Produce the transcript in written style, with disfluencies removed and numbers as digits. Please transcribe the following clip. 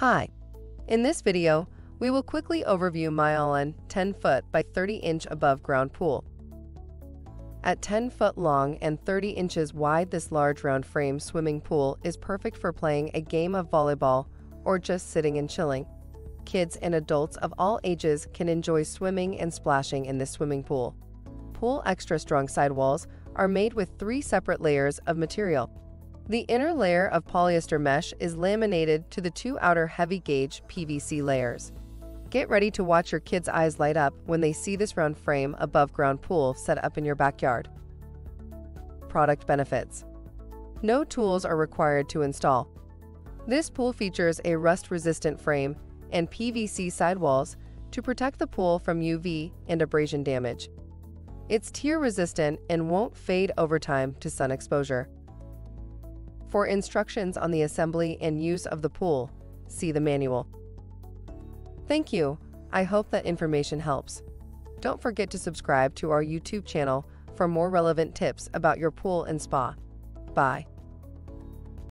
Hi, in this video, we will quickly overview MIAOLAN 10-foot by 30-inch above-ground pool. At 10 foot long and 30 inches wide, this large round frame swimming pool is perfect for playing a game of volleyball or just sitting and chilling. Kids and adults of all ages can enjoy swimming and splashing in this swimming pool. Pool extra strong sidewalls are made with 3 separate layers of material. The inner layer of polyester mesh is laminated to the 2 outer heavy gauge PVC layers. Get ready to watch your kids' eyes light up when they see this round frame above ground pool set up in your backyard. Product benefits. No tools are required to install. This pool features a rust-resistant frame and PVC sidewalls to protect the pool from UV and abrasion damage. It's tear-resistant and won't fade over time to sun exposure. For instructions on the assembly and use of the pool, see the manual. Thank you. I hope that information helps. Don't forget to subscribe to our YouTube channel for more relevant tips about your pool and spa. Bye.